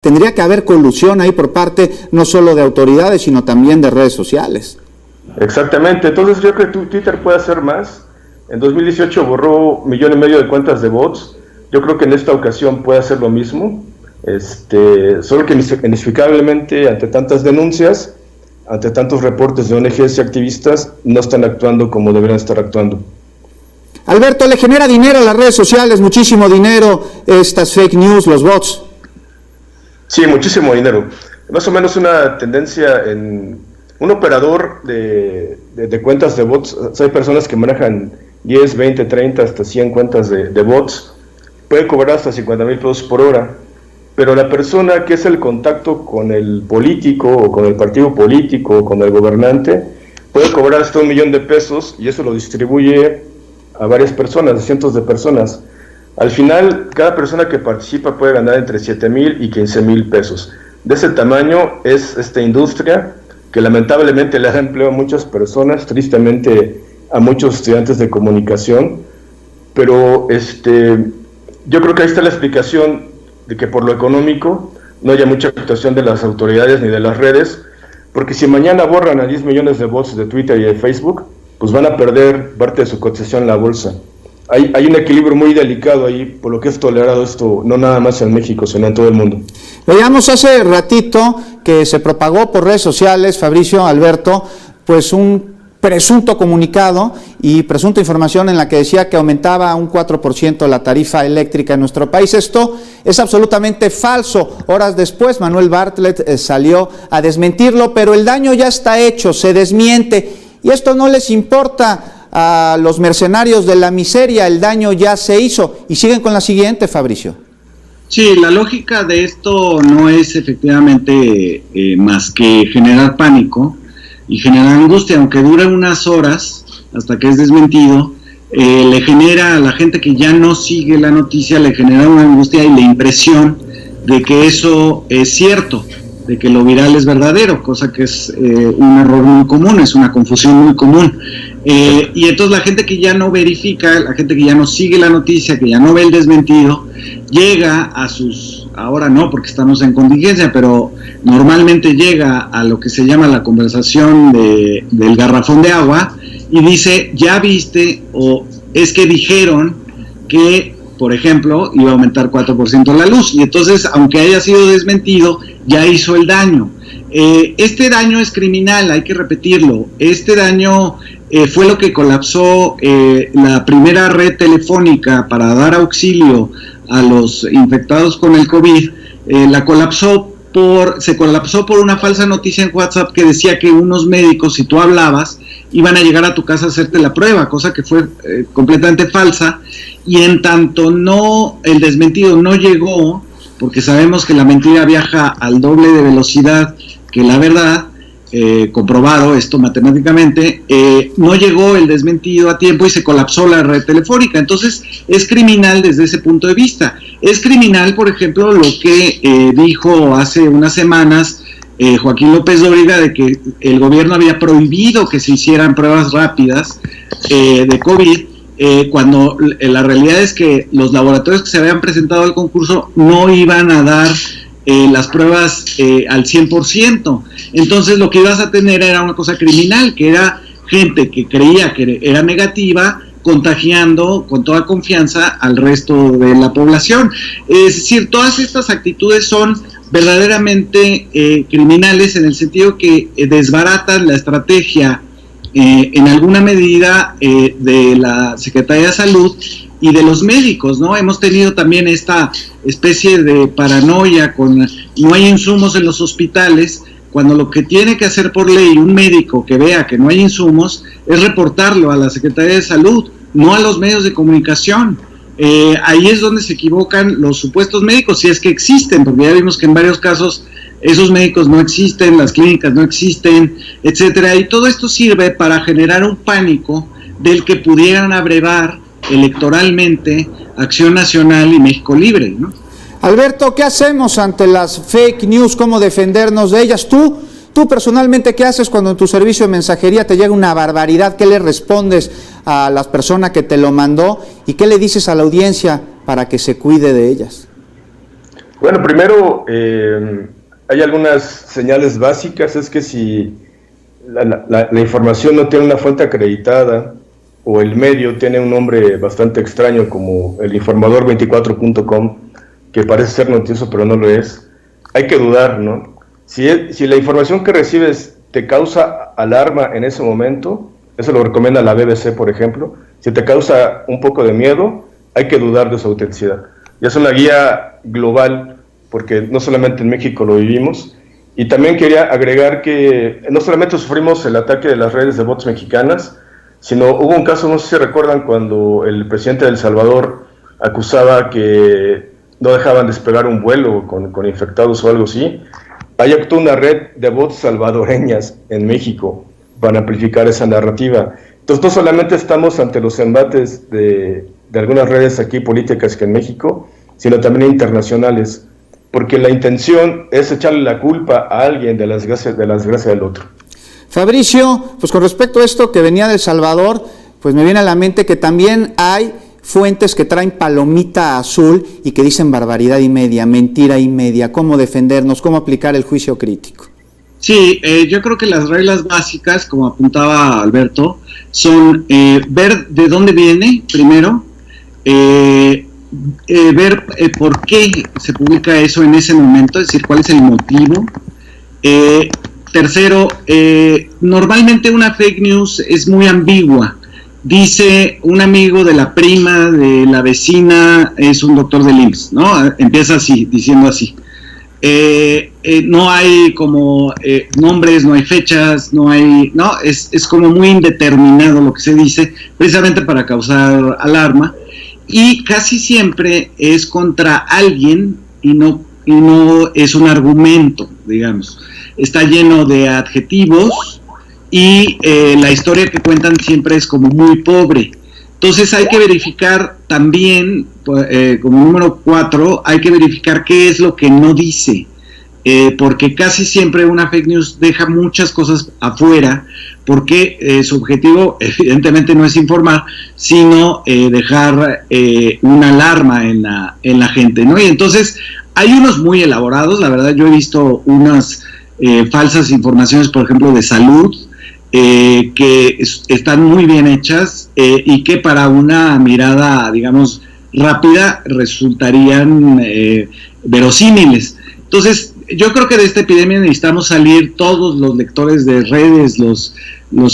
tendría que haber colusión ahí por parte no solo de autoridades, sino también de redes sociales. Exactamente, entonces yo creo que Twitter puede hacer más. En 2018 borró 1,5 millones de cuentas de bots. Yo creo que en esta ocasión puede hacer lo mismo. Solo que inexplicablemente ante tantas denuncias, ante tantos reportes de ONGs y activistas, no están actuando como deberían estar actuando. Alberto, ¿le genera dinero a las redes sociales, muchísimo dinero, estas fake news, los bots? Sí, muchísimo dinero. Más o menos una tendencia en un operador de cuentas de bots. Hay personas que manejan 10, 20, 30, hasta 100 cuentas de bots. Puede cobrar hasta 50,000 pesos por hora. Pero la persona que es el contacto con el político, o con el partido político, o con el gobernante, puede cobrar hasta 1 millón de pesos, y eso lo distribuye a varias personas, a cientos de personas. Al final, cada persona que participa puede ganar entre 7,000 y 15,000 pesos. De ese tamaño es esta industria que lamentablemente le da empleo a muchas personas, tristemente a muchos estudiantes de comunicación, pero yo creo que ahí está la explicación de que por lo económico no haya mucha actuación de las autoridades ni de las redes, porque si mañana borran a 10 millones de bots de Twitter y de Facebook, pues van a perder parte de su cotización en la bolsa. Hay un equilibrio muy delicado ahí, por lo que es tolerado esto, no nada más en México, sino en todo el mundo. Veíamos hace ratito que se propagó por redes sociales, Fabricio, Alberto, pues un presunto comunicado y presunta información en la que decía que aumentaba un 4% la tarifa eléctrica en nuestro país. Esto es absolutamente falso. Horas después, Manuel Bartlett salió a desmentirlo, pero el daño ya está hecho, se desmiente. Y esto no les importa a los mercenarios de la miseria, el daño ya se hizo. Y siguen con la siguiente, Fabricio. Sí, la lógica de esto no es efectivamente más que generar pánico y generar angustia, aunque dure unas horas hasta que es desmentido. Le genera a la gente que ya no sigue la noticia, le genera una angustia y la impresión de que eso es cierto, de que lo viral es verdadero, cosa que es un error muy común, es una confusión muy común. Y entonces la gente que ya no verifica, la gente que ya no sigue la noticia, que ya no ve el desmentido, llega a sus, ahora no porque estamos en contingencia, pero normalmente llega a lo que se llama la conversación del garrafón de agua y dice, ya viste, o es que dijeron que, por ejemplo, iba a aumentar 4% la luz, y entonces, aunque haya sido desmentido, ya hizo el daño. Este daño es criminal, hay que repetirlo. Este daño fue lo que colapsó la primera red telefónica para dar auxilio a los infectados con el COVID. Se colapsó por una falsa noticia en WhatsApp que decía que unos médicos, si tú hablabas, iban a llegar a tu casa a hacerte la prueba, cosa que fue completamente falsa. Y en tanto el desmentido no llegó, porque sabemos que la mentira viaja al doble de velocidad que la verdad, comprobado esto matemáticamente, no llegó el desmentido a tiempo y se colapsó la red telefónica. Entonces es criminal desde ese punto de vista. Es criminal, por ejemplo, lo que dijo hace unas semanas Joaquín López Dóriga, de que el gobierno había prohibido que se hicieran pruebas rápidas de COVID, cuando la realidad es que los laboratorios que se habían presentado al concurso no iban a dar las pruebas al 100%. Entonces lo que ibas a tener era una cosa criminal, que era gente que creía que era negativa, contagiando con toda confianza al resto de la población. Es decir, todas estas actitudes son verdaderamente criminales, en el sentido que desbaratan la estrategia en alguna medida de la Secretaría de Salud y de los médicos, ¿no? Hemos tenido también esta especie de paranoia con no hay insumos en los hospitales, cuando lo que tiene que hacer por ley un médico que vea que no hay insumos es reportarlo a la Secretaría de Salud, no a los medios de comunicación. Ahí es donde se equivocan los supuestos médicos, si es que existen, porque ya vimos que en varios casos esos médicos no existen, las clínicas no existen, etcétera, y todo esto sirve para generar un pánico del que pudieran abrevar electoralmente Acción Nacional y México Libre, ¿no? Alberto, ¿qué hacemos ante las fake news? ¿Cómo defendernos de ellas? Tú personalmente, ¿qué haces cuando en tu servicio de mensajería te llega una barbaridad? ¿Qué le respondes a la persona que te lo mandó? ¿Y qué le dices a la audiencia para que se cuide de ellas? Bueno, primero, hay algunas señales básicas, es que si la información no tiene una fuente acreditada o el medio tiene un nombre bastante extraño como el informador24.com, que parece ser noticioso pero no lo es, hay que dudar, ¿no? Si la información que recibes te causa alarma en ese momento, eso lo recomienda la BBC, por ejemplo, si te causa un poco de miedo, hay que dudar de su autenticidad. Y es una guía global, porque no solamente en México lo vivimos. Y también quería agregar que no solamente sufrimos el ataque de las redes de bots mexicanas, sino hubo un caso, no sé si recuerdan, cuando el presidente de El Salvador acusaba que no dejaban despegar un vuelo con infectados o algo así. Ahí actuó una red de bots salvadoreñas en México para amplificar esa narrativa. Entonces no solamente estamos ante los embates de algunas redes aquí políticas que en México, sino también internacionales, porque la intención es echarle la culpa a alguien de las desgracias del otro. Fabricio, pues con respecto a esto que venía de El Salvador, pues me viene a la mente que también hay fuentes que traen palomita azul y que dicen barbaridad y media, mentira y media, cómo defendernos, cómo aplicar el juicio crítico. Sí, yo creo que las reglas básicas, como apuntaba Alberto, son ver de dónde viene, primero, ver por qué se publica eso en ese momento, es decir, cuál es el motivo. Tercero, normalmente una fake news es muy ambigua. Dice un amigo de la prima, de la vecina, es un doctor del IMSS, ¿no? Empieza así, diciendo así. No hay como nombres, no hay fechas, es como muy indeterminado lo que se dice, precisamente para causar alarma, y casi siempre es contra alguien y no es un argumento, digamos. Está lleno de adjetivos y la historia que cuentan siempre es como muy pobre. Entonces hay que verificar también, como número 4, hay que verificar qué es lo que no dice, porque casi siempre una fake news deja muchas cosas afuera, porque su objetivo evidentemente no es informar, sino dejar una alarma en la gente, ¿no? Y entonces hay unos muy elaborados, la verdad yo he visto unas falsas informaciones, por ejemplo, de salud, que están muy bien hechas y que para una mirada, digamos, rápida resultarían verosímiles. Entonces, yo creo que de esta epidemia necesitamos salir todos los lectores de redes, los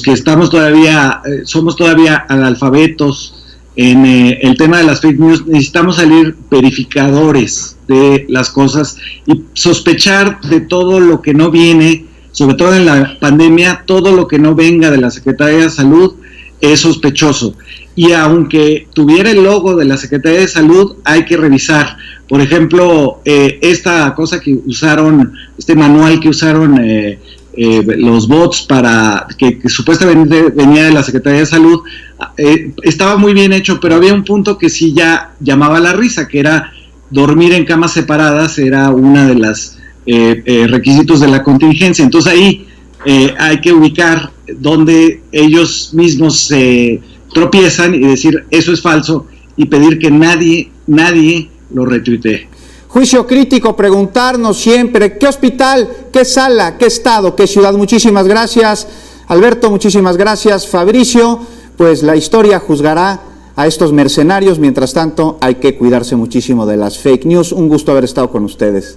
que estamos todavía, somos todavía analfabetos en el tema de las fake news, necesitamos salir verificadores de las cosas y sospechar de todo lo que no viene, sobre todo en la pandemia, todo lo que no venga de la Secretaría de Salud es sospechoso. Y aunque tuviera el logo de la Secretaría de Salud, hay que revisar. Por ejemplo, esta cosa que usaron, este manual que usaron los bots para que supuestamente venía de la Secretaría de Salud, estaba muy bien hecho, pero había un punto que sí ya llamaba la risa, que era dormir en camas separadas, era una de las requisitos de la contingencia. Entonces ahí hay que ubicar donde ellos mismos se tropiezan y decir eso es falso y pedir que nadie lo retuitee. Juicio crítico, preguntarnos siempre qué hospital, qué sala, qué estado, qué ciudad. Muchísimas gracias, Alberto, muchísimas gracias, Fabricio. Pues la historia juzgará a estos mercenarios. Mientras tanto, hay que cuidarse muchísimo de las fake news. Un gusto haber estado con ustedes.